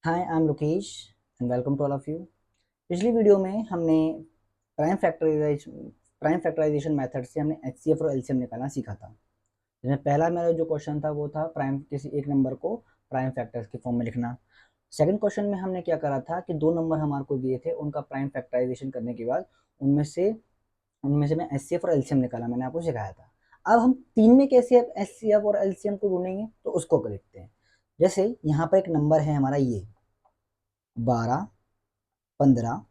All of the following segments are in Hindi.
Hi I am Lokesh and welcome to all of you. पिछली वीडियो में हमने प्राइम फैक्टराइजेशन मेथड से हमने एचसीएफ और एलसीएम निकालना सीखा था। जिसमें पहला मेरा जो क्वेश्चन था वो था प्राइम किसी एक नंबर को प्राइम फैक्टर्स के फॉर्म में लिखना। सेकंड क्वेश्चन में हमने क्या करा था कि दो नंबर हमारे को दिए थे, उनका प्राइम फैक्टराइजेशन करने के बाद उनमें से उनमें से मैं एचसीएफ और एलसीएम निकाला, मैंने आपको सिखाया था। अब हम तीन में कैसे एचसीएफ और एलसीएम को ढूंढेंगे तो उसको देखते हैं। जैसे यहाँ पर एक नंबर है हमारा ये 12, 15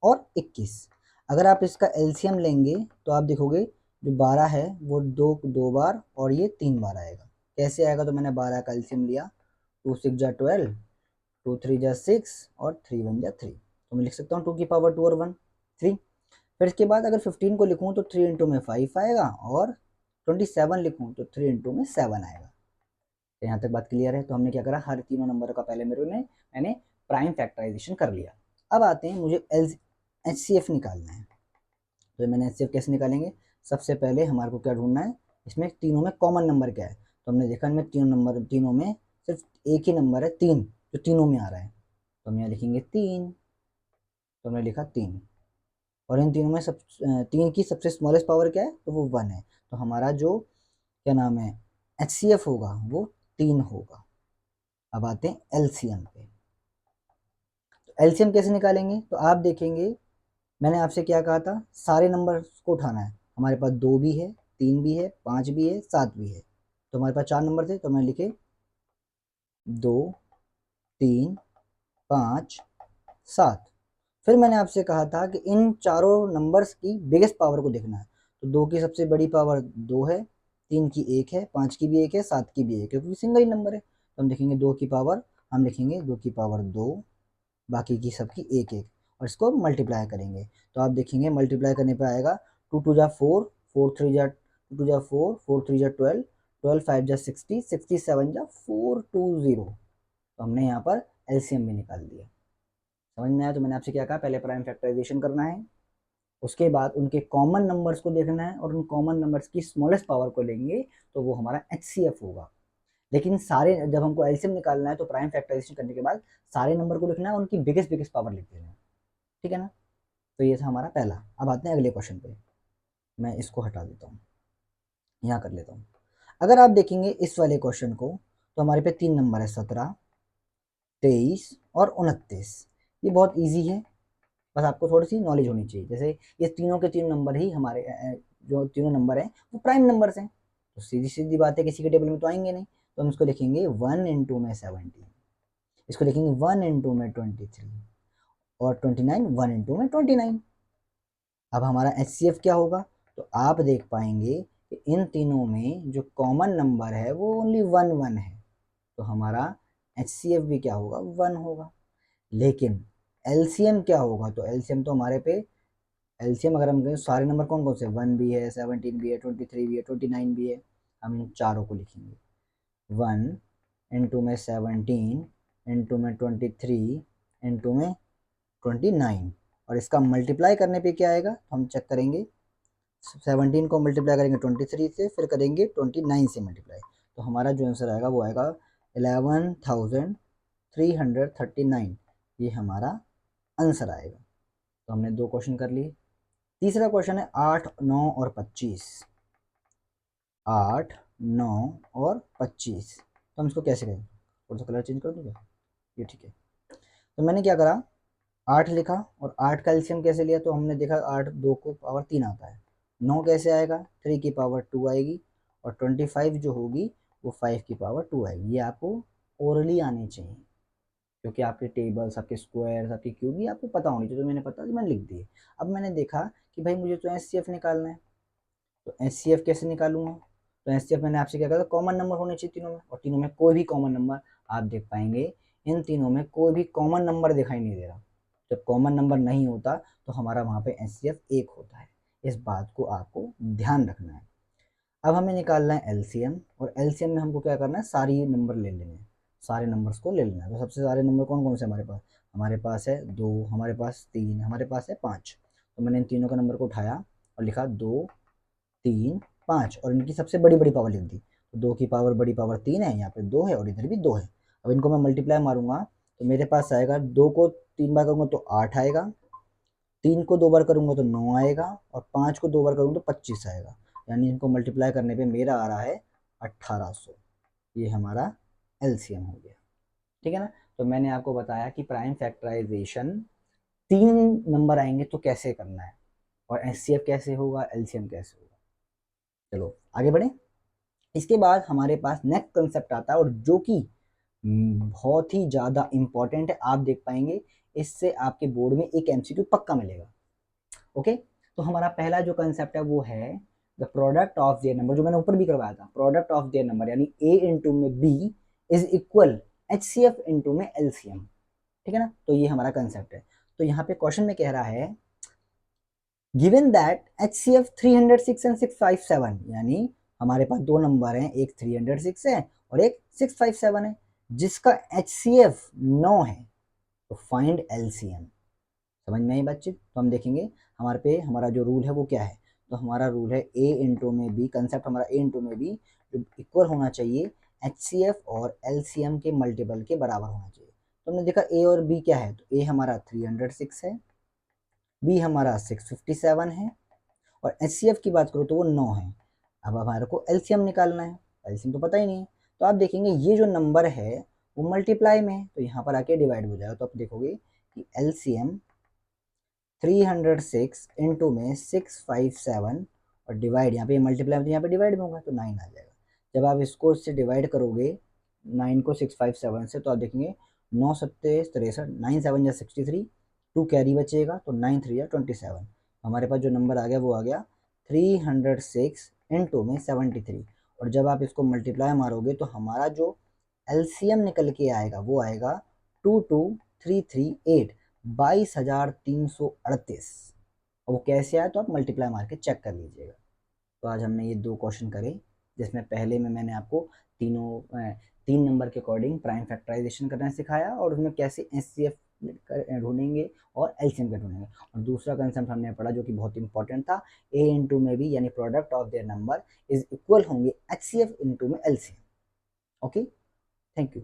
और 21। अगर आप इसका एलसीएम लेंगे तो आप देखोगे जो 12 है वो दो बार और ये 3 बार आएगा। कैसे आएगा? तो मैंने 12 का एलसीएम लिया, 2 6 जा 12, 2 3 जा 6 और 3 1 जा 3। तो मैं लिख सकता हूँ 2 की पावर 2 और 1 3। फिर इसके बाद अगर 15 को लिखूँ तो 3 × 5 आएगा, और 27 लिखूँ तो 3 × 7 आएगा। तो यहाँ तक बात क्लियर है। तो हमने क्या करा, हर तीनों नंबर का पहले मैंने प्राइम फैक्टराइजेशन कर लिया। अब आते हैं, मुझे एच सी एफ निकालना है। तो मैंने एच सी एफ कैसे निकालेंगे? सबसे पहले हमारे को क्या ढूंढना है, इसमें तीनों में कॉमन नंबर क्या है। तो हमने देखा इनमें तीनों में सिर्फ एक ही नंबर है 3, जो तीनों में आ रहा है। तो हम यहाँ लिखेंगे 3। तो हमने लिखा 3, और इन तीनों में तीन की सबसे स्मॉलेस्ट पावर क्या है, तो वो 1 है। तो हमारा जो क्या नाम है एच सी एफ होगा वो 3 होगा। अब आते हैं एलसीएम पे। तो एलसीएम कैसे निकालेंगे? तो आप देखेंगे मैंने आपसे क्या कहा था, सारे नंबर को उठाना है। हमारे पास 2 भी है, 3 भी है, 5 भी है, 7 भी है। तो हमारे पास 4 नंबर थे, तो मैं लिखे 2 3 5 7। फिर मैंने आपसे कहा था कि इन चारों नंबर्स की बिगेस्ट पावर को देखना है। तो 2 की सबसे बड़ी पावर 2 है, 3 की 1 है, 5 की भी 1 है, 7 की भी 1 है, क्योंकि सिंगल ही नंबर है। तो हम देखेंगे 2 की पावर, हम लिखेंगे 2 की पावर 2, बाकी की सबकी 1 1, और इसको मल्टीप्लाई करेंगे। तो आप देखेंगे मल्टीप्लाई करने पे आएगा 2 2 जा 4, 4 3 जा 12, 12 5 जा 60, 67 जा 420। तो हमने यहाँ पर एलसीएम भी निकाल दिया। समझ में आया? तो मैंने आपसे क्या कहा, पहले प्राइम फैक्टराइजेशन करना है, उसके बाद उनके कॉमन नंबर्स को देखना है, और उन कॉमन नंबर्स की स्मॉलेस्ट पावर को लेंगे तो वो हमारा एचसीएफ होगा। लेकिन सारे जब हमको एलसीएम निकालना है तो प्राइम फैक्टराइजेशन करने के बाद सारे नंबर को लिखना है, उनकी बिगेस्ट बिगेस्ट पावर लिख देना है। ठीक है ना? तो ये था हमारा पहला। अब आते हैं अगले क्वेश्चन पे। मैं इसको हटा देता हूँ, यहाँ कर लेता हूँ। अगर आप देखेंगे इस वाले क्वेश्चन को, तो हमारे पे 3 नंबर है, 17, 23 और 29। ये बहुत ईजी है, बस आपको थोड़ी सी नॉलेज होनी चाहिए। जैसे ये तीनों के तीन नंबर ही हमारे जो तीनों नंबर हैं वो प्राइम नंबर्स हैं, तो सीधी सीधी बात है, किसी के टेबल में तो आएंगे नहीं। तो हम इसको लिखेंगे 1 × 17, इसको लिखेंगे 1 × 23, और 29 1 × 29। अब हमारा एचसीएफ क्या होगा? तो आप देख पाएंगे कि इन तीनों में जो कॉमन नंबर है वो ओनली 1 1 है। तो हमारा एचसीएफ भी क्या होगा? 1 होगा। लेकिन एलसीएम क्या होगा? तो एलसीएम तो हमारे पे एलसीएम अगर हम कहें सारे नंबर कौन कौन से, 1 भी है, 17 भी है, 23 भी है, 29 भी है। हम इन चारों को लिखेंगे 1 × 17, *23, *29, और इसका मल्टीप्लाई करने पे क्या आएगा हम चेक करेंगे। 17 को मल्टीप्लाई करेंगे 23 से, फिर करेंगे 29 से मल्टीप्लाई। तो हमारा जो आंसर आएगा वो आएगा 11,339। ये हमारा आंसर आएगा। तो हमने 2 क्वेश्चन कर लिए। तीसरा क्वेश्चन है 8 9 और 25। 8 9 और 25, तो हम इसको कैसे करें? थोड़ा सा कलर चेंज कर दूँ क्या? ये ठीक है। तो मैंने क्या करा, 8 लिखा, और 8 का एलसीएम कैसे लिया? तो हमने देखा 8 2 को पावर 3 आता है। 9 कैसे आएगा? 3 की पावर 2 आएगी, और 25 जो होगी वो 5 की पावर 2 आएगी। ये आपको ओरली आने चाहिए, क्योंकि आपके टेबल्स, आपके स्क्वायर्स, आपकी क्यूब ये आपको पता होनी चाहिए। तो मैंने पता, मैंने लिख दिए। अब मैंने देखा कि भाई मुझे तो एचसीएफ निकालना है, तो एचसीएफ कैसे निकालूंगा? तो एचसीएफ मैंने आपसे क्या कहा था, कॉमन नंबर होने चाहिए तीनों में, और तीनों में कोई भी कॉमन नंबर आप देख पाएंगे, इन तीनों में कोई भी कॉमन नंबर दिखाई नहीं दे रहा। जब कॉमन नंबर नहीं होता तो हमारा वहाँ पे एचसीएफ 1 होता है। इस बात को आपको ध्यान रखना है। अब हमें निकालना है एलसीएम, और एलसीएम में हमको क्या करना है, सारी नंबर ले लेने हैं, सारे नंबर्स को ले लेना है। तो सबसे सारे नंबर कौन कौन से हमारे पास है 2, हमारे पास 3, हमारे पास है 5। तो मैंने इन तीनों का नंबर को उठाया और लिखा 2 3 5, और इनकी सबसे बड़ी बड़ी पावर लिख दी। तो 2 की पावर बड़ी पावर 3 है, यहाँ पे 2 है, और इधर भी 2 है। अब इनको मैं मल्टीप्लाई मारूंगा तो मेरे पास आएगा 2 को 3 बार करूँगा तो 8 आएगा, 3 को 2 बार करूँगा तो 9 आएगा और 5 को 2 बार करूँगा तो 25 आएगा। यानी इनको मल्टीप्लाई करने पे मेरा आ रहा है 1800। ये हमारा एलसीएम हो गया, ठीक है ना। तो मैंने आपको बताया कि प्राइम फैक्टराइजेशन 3 नंबर आएंगे तो कैसे करना है, और एचसीएफ कैसे होगा, एलसीएम कैसे होगा। चलो आगे बढ़े। इसके बाद हमारे पास नेक्स्ट कंसेप्ट आता है, और जो कि बहुत ही ज़्यादा इंपॉर्टेंट है, आप देख पाएंगे इससे आपके बोर्ड में एक एमसीक्यू पक्का मिलेगा। ओके, तो हमारा पहला जो कंसेप्ट है वो है the product of their number, जो मैंने ऊपर भी करवाया था। प्रोडक्ट ऑफ देयर नंबर यानी ए इंटू में B is equal HCF into में एलसीएम, ठीक है ना। तो ये हमारा कंसेप्ट है। तो यहाँ पे क्वेश्चन में कह रहा है गिवन दैट HCF 306 एंड 657, यानी हमारे पास दो नंबर हैं, एक 306 है और एक 657 है, जिसका HCF 9 है, तो फाइंड LCM। समझ में आई बातचीत। तो हम देखेंगे हमारा जो रूल है वो क्या है। तो हमारा रूल है A इंटू में B, कंसेप्ट हमारा A इंटू में B जो इक्वल होना चाहिए HCF और LCM के मल्टीपल के बराबर होना चाहिए। तो हमने देखा A और B क्या है, तो A हमारा 306 है, B हमारा 657 है, और HCF की बात करूँ तो वो 9 है। अब हमारे को LCM निकालना है, LCM तो पता ही नहीं है। तो आप देखेंगे ये जो नंबर है वो मल्टीप्लाई में है, तो यहाँ पर आके डिवाइड हो जाएगा। तो आप देखोगे कि LCM 306 इंटू में 657 और डिवाइड, यहाँ पे मल्टीप्लाई में तो यहाँ पे डिवाइड में होगा तो 9 आ जाएगा। जब आप इसको इससे डिवाइड करोगे 9 को 657 से, तो आप देखेंगे 9 सत्ते 63, 9 7 या 63, 2 कैरी बचेगा तो 9 3 या 27। हमारे पास जो नंबर आ गया वो आ गया 306 इंटू में 73। और जब आप इसको मल्टीप्लाई मारोगे तो हमारा जो एलसीएम निकल के आएगा वो आएगा 22338, 22,338। और वो कैसे आया तो आप मल्टीप्लाई मार के चेक कर लीजिएगा। तो आज हमने ये 2 क्वेश्चन करे, जिसमें पहले में मैंने आपको तीन नंबर के अकॉर्डिंग प्राइम फैक्टराइजेशन करना सिखाया, और उसमें कैसे एचसीएफ ढूंढेंगे और एलसीएम का ढूंढेंगे। और दूसरा कंसेप्ट हमने पढ़ा जो कि बहुत इंपॉर्टेंट था, ए इंटू में बी यानी product of their number is equal होंगे एचसीएफ इंटू में एलसीएम। Okay, thank you.